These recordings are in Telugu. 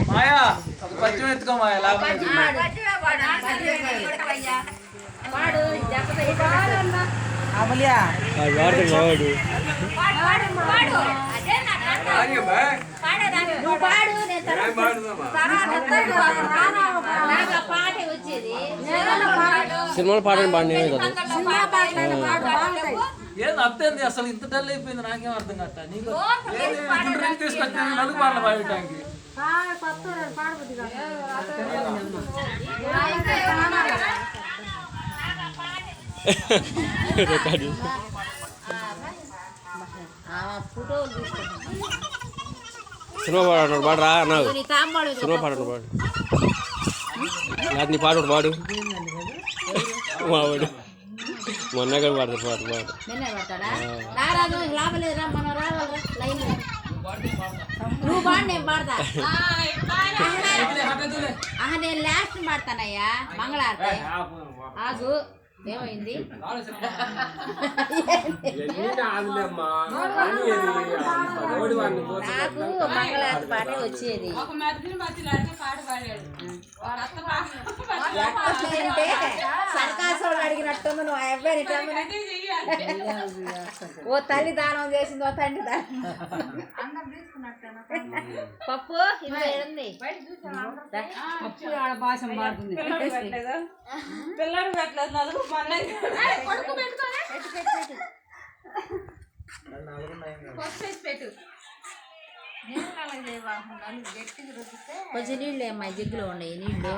మాయా ఒక పద్యం ఎత్తుకో మాయా లాభం అమలియా సినిమాలు పాటలు పాడినే కదా ఏం అర్థం అసలు ఇంత డల్ అయిపోయింది నాకేం అర్థం కట్ట నీకు తీసుకొచ్చా నలుగు పాటలు పాడటానికి సినిమా పాడు పాడరా నాకు సినిమా పాడు పాడు నీ పాడు పాడు మావాడు మొన్న కూడా పాడతాడు పాడు నువ్వు పాడు నేను పాడతా నేను లాస్ట్ పాడతానయ్యా మంగళారతి ఆగు ఏమైంది నాకు మంగళారతి పాటే వచ్చేది అంటే సర్కాసు అడిగినట్టుంది నువ్వు అబ్బాయి ఓ తల్లి దానం చేసింది ఓ తండ్రి పప్పు ఇది ఏడుంది భాష మారుతుంది పిల్లడు పెట్టలేదు పెట్టు కొంచెం నీళ్ళు అమ్మాయి జిగ్గులో ఉన్నాయి నీళ్ళు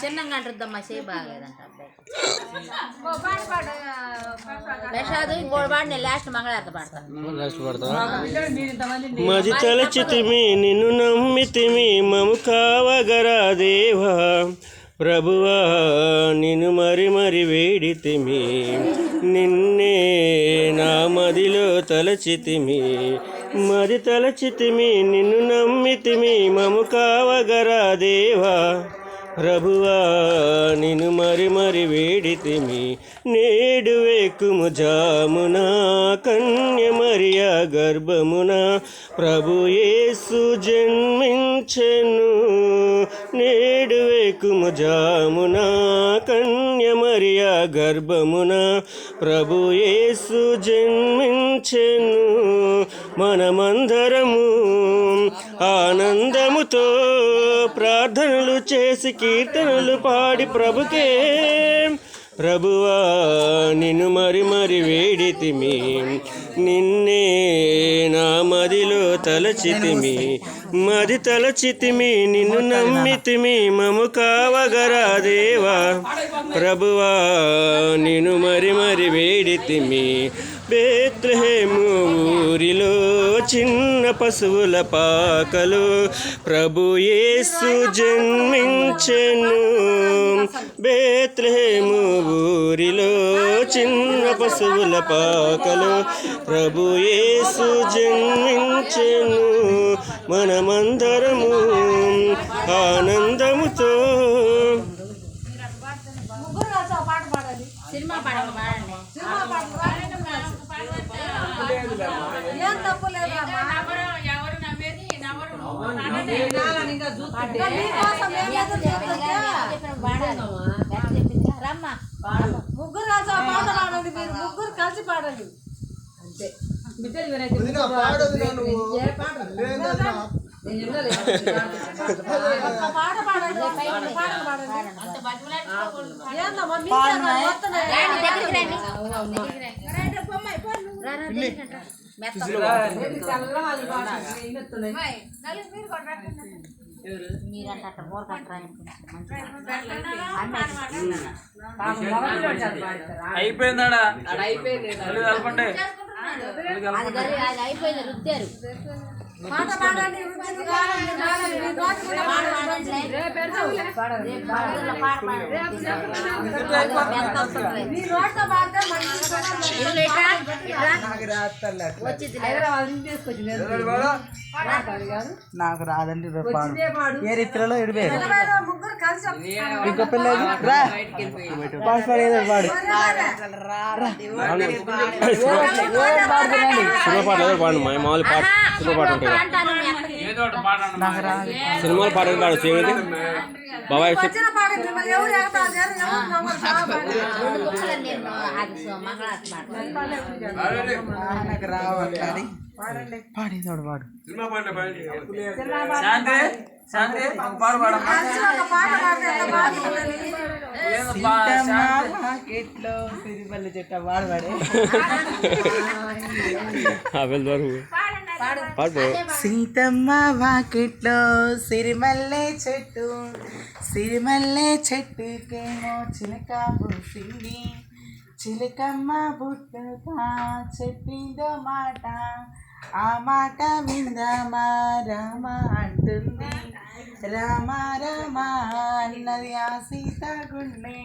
చిన్నగా అంటుందమ్మా చేయి బాగలేదంట ప్రసాద్ ఇంకోటి పాడు నేను లాస్ట్ మంగళారతి పాడతాను లాస్ట్ పాడతావా మది తలచితిమి నిన్ను నమ్మితిమి మము కావగరా దేవా ప్రభువా నిన్ను మరి మరి వేడితిమి నిన్నే నా మదిలో తలచితిమి మది తలచితిమి నిన్ను నమ్మితిమి మము కావగరా దేవా ప్రభువా నిన్ను మరి మరి వేడితిమి నేడు వేకుము జామున కన్య మరియా గర్భమున ప్రభు యేసు జన్మించెను నేడు వేకుము జామున కన్య మరియా గర్భమున ప్రభు యేసు జన్మించెను మనమందరము ఆనందముతో ప్రార్థనలు చేసి కీర్తనలు పాడి ప్రభుకే ప్రభువా నిన్ను మరి మరి వేడితిమి నిన్నే నా మదిలో తలచితిమి మది తలచితిమి నిన్ను నమ్మితిమి మము కావగరా దేవా ప్రభువా నిన్ను మరి మరి వేడితిమి బేత్లెహేము ఊరిలో చిన్న పశువుల పాకలు ప్రభు యేసు జన్మించెను బేత్లెహేము ఊరిలో చిన్న పశువుల పాకలు ప్రభు యేసు జన్మించెను మనమందరము ఆనందముతో సినిమా పాడండి ఏం తప్పు లేదు ముగ్గురు కలిసి పాటలు ఆడండి మీరు ముగ్గురు కలిసి పాడండి అంతే పాట పాడండి అయిపోయిందాడా అయిపోయింది రుద్దారు పాట పాడండి ఇట్లా వచ్చింది హైదరాబాద్ నుంచి తీసుకొచ్చింది నాకు రాదండి ఏ రీతిలో ఎడిపోయారు ముగ్గురు కలిసి ఇంకో పిల్లలు రా పాస్ పడేది పాడు సినిమా పాటలు ఏదో పాడు మామూలు పాట సినిమా పాట ఉంటాయి అంటాను మీ అక్కకి. సినిమాల పాట పాడు చేయదు బాబాయ్ వచ్చిన పాడింది మరి ఎవరు ఎగతాళి చేయరు, ఎవరు మమ్మల్ని బాగా పాడారు. రెండు బుక్కలు నేను అది మంగళారతి పాట నాకు రావాలి పాడేదోడు వాడు శాంతి శాంతి ఒక పాట పాడమ్మా. కలిసి ఒక పాట పాడితే ఎంత బాగుంటుంది. ఏందో శాంతి. మార్కెట్లో సిరిపల్లి చెట్ట వాడు వాడే పాడు సీతమ్మ వాకిట్లో సిరిమల్లె చెట్టు సిరిమల్లె చెట్టుకేమో చిలక పూసింది చిలకమ్మ బుట్టగా చెప్పిందో మాట ఆ మాట విందామా రామ అంటుంది రామ రామ అన్నది ఆ సీత గుండె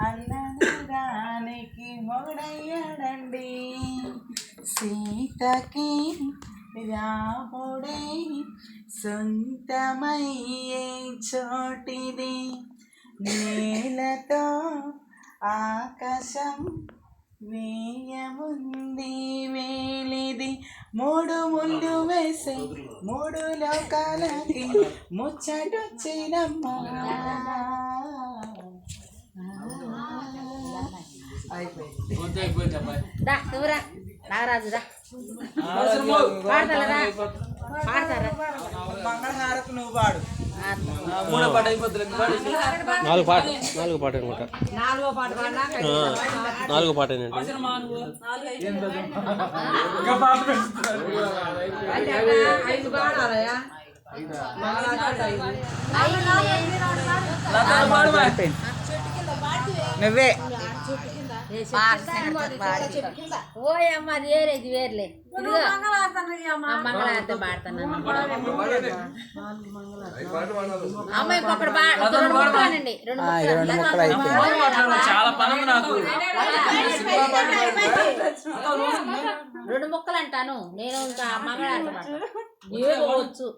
అన్నది రానికి మొగడయ్యాడండి సీతకి రాముడే సొంతమయ్యే చోటిది నేలతో ఆకాశం నేయముంది వేలిది మూడు ముళ్ళు వేసే మూడు లోకాలకి ముచ్చటొచ్చినమ్మా అయిపోయింది కొంచెం అయిపోయింది అబ్బాయి. దా నువ్వురా నాగరాజు రా అవసరమో. పాడతారా పాడతారా మంగళహారకు నువ్వు వాడు మూడో పాట అయిపోతుంది నాలుగు పాట అనుకుంటా నాలుగో పాట పాడినా నాలుగో పాట ఏంటంటే ఇంకా పాట పెట్టుతున్నారు. ఐదు పాడాలయ్యా లతా పాడమా. నువ్వే ఓయ్ అమ్మ అది వేరే ఇది వేర్లే ఇదిగో మంగళారతన్నయ్యమ్మ. ఆ మంగళారతి పాడుతున్నాను అమ్మ ఇంకొకటి రెండు ముక్కలండి రెండు రెండు ముక్కలు అయిపోయాయి ఫోన్ మాట్లాడు. చాలా పని ఉంది నాకు. రెండు ముక్కలు అంటాను నేను ఇంకా మంగళారతి పాడతాను ఏదో వచ్చు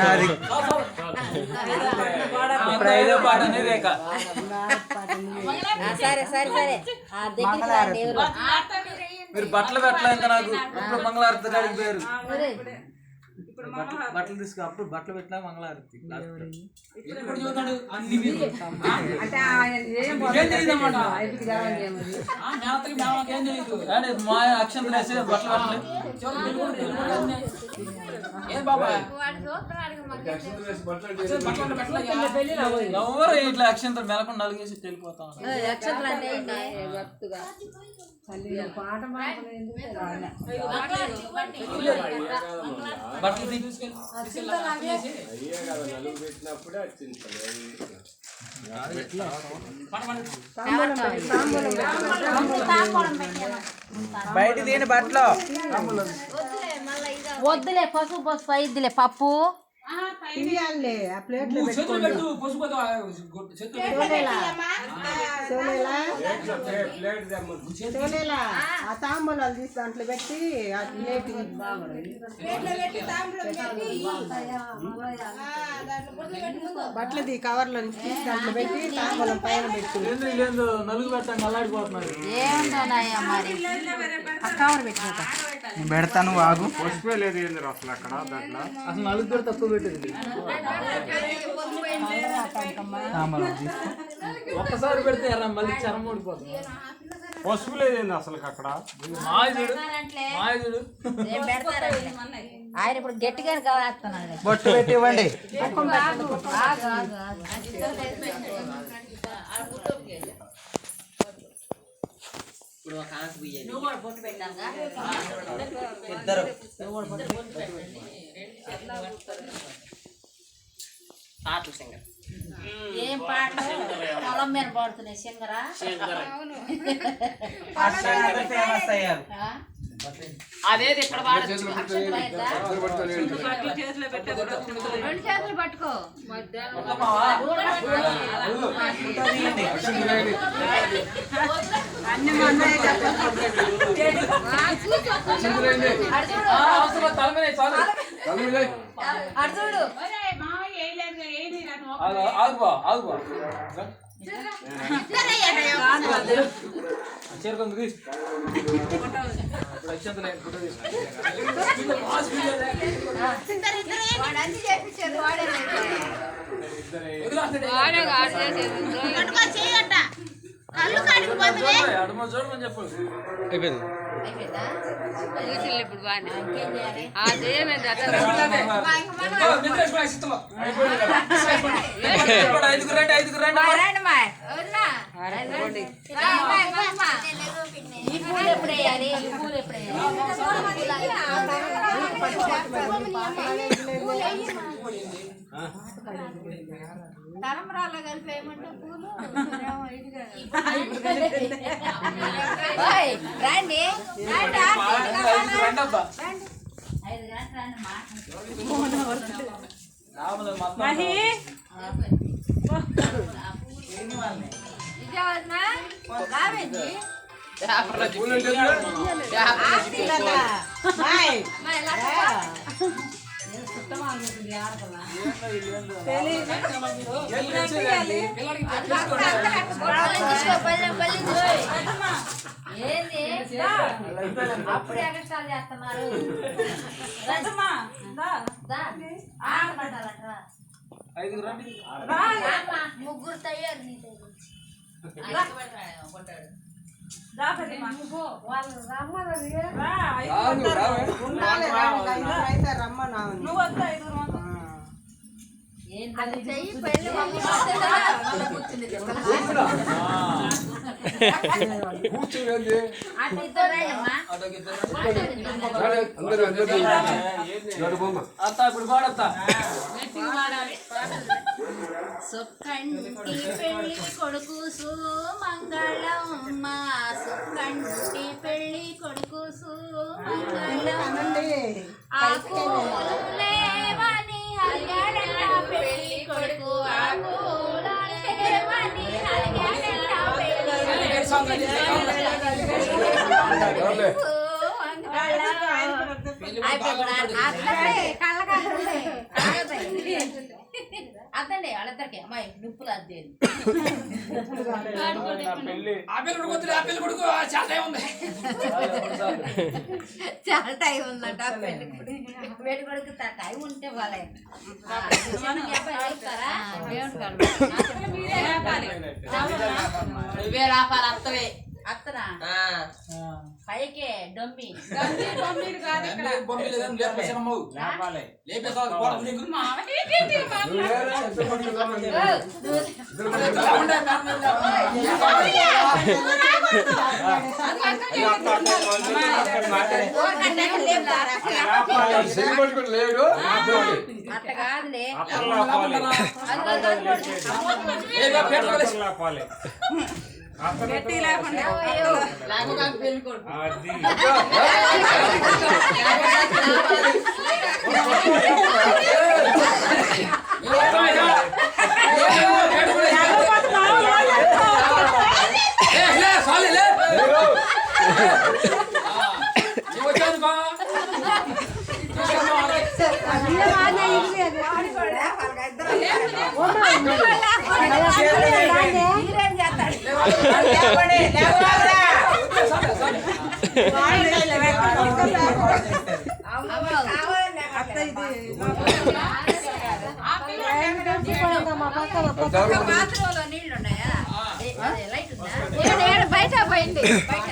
అది ఇప్పుడు ఐదో పాట అనేది రేఖ. సరే సరే సరే ఆ దగ్గరికి రండి ఎవరు మీరు బట్టలు పెట్టలే ఇంకా నాకు. ఇప్పుడు మంగళారతి కాడికి పోయారు. బట్టలు తీసుకో. అప్పుడు బట్టలు పెట్టలే మంగళారతి. ఇప్పుడు చూడండి అన్ని మీరు. అంటే ఆయన ఏం ఏం తెలియదన్నమాట. ఐదుకి జవాబు ఏమది? ఏం తెలియదు. అంటే మా అక్షంతలు వేసి బట్టలు పెట్టలే. ఏం బాబా ఎవరు ఇట్లా అక్షంతలు మెలకుండా నలుగేసి వెళ్ళిపోతాం. నక్షత్రాలు అంటే భక్తుగా తల్లి పాట పాడలేదు బట్టలు తీసుకెళ్ళి బయట తీని బట్టలు వద్దులే పసుపు పసుపు అయిద్దిలే పప్పు తిరియాలే ఆ ప్లేట్లో చేతులు పెట్టు. పసుపు తోలేలా ఆ తాంబూలాలు తీసి దాంట్లో పెట్టి ఆ ప్లేట్ బట్టలది కవర్లో నుంచి తీసి దాంట్లో పెట్టి తాంబూలం పైన పెట్టి లేదు నలుగు పెట్టండి అల్లాడిపోతున్నారు. ఏముందోనయ్యా మరి ఆ కవర్ పెట్టుకుంటా పెడతాను ఆగు అసలు నలుగు కూడా తక్కువ పెట్టింది. తాంబూలం తీసుకో ఒక్కసారి పెడితే ఎర్ర మళ్ళీ చరం ఊడిపోతుంది. పసుపు లేదండి అసలు అక్కడ మాయజుడు మాయజుడు ఏం పెడతారంటే ఆయన ఇప్పుడు గట్టిగానే కావాస్తున్నాడు బొట్టు పెట్టి ఇవ్వండి నువ్వు కూడా బొట్టు పెట్టాగా ఇద్దరు ఆటలు సింగర్ ఏం పాటలు పొలం మీద పాడుతున్నాయి సింగరా ఫేమస్ అయ్యారు. అదేది ఇక్కడ వాడచ్చు చేతిలో పెట్టే రెండు చేతులు పట్టుకో అన్ని మా అన్నయ్య చెప్పండి. అర్జునుడు వాడన్నీ చేపించారు వాడే అయిపోయింది. ఇప్పుడు బాగా ఈ పూలు ఎప్పుడు వేయాలి ఈ పూలు ఎప్పుడు తలంబరాల్లో కలిపి ఏమంటే పూలు రండి 5 రండబ్బా. 5 గంటలు రండి మహి ఇదే వదినా రావేంది ఏంది అప్పుడు ఎగస్ట్రాలు చేస్తున్నారు ముగ్గురు తయ్యారు నీ వాళ్ళు రమ్మని రా. అయితే రమ్మన్నా నువ్వు వద్దా 5 మంది? అది చెయ్యి అత్త ఇప్పుడు పాడత్తా. సుక్కంటి పెళ్లి కొడుకు సుమంగళం మా సుక్కంటి పెళ్లి కొడుకు సుమంగళం ఆకులేవని హరియాడట పెళ్లి కొడుకు ఆకులేవని హరియాడట పెళ్లి అద్దండి వాళ్ళిద్దరికి అమ్మాయి నిప్పులు అద్దేది చాలా టైం ఉందంట పెళ్లి కొడుకు టైం ఉంటే వాళ్ళే నువ్వే రాపాలి అత్తవే అత్తనా పైకే డొమ్మి అట్ట కాదులే గట్టి లేకుండా పెళ్లి కొడుకు నీళ్ళు ఉన్నాయా లైట్ ఉందా బయట పోయింది బయట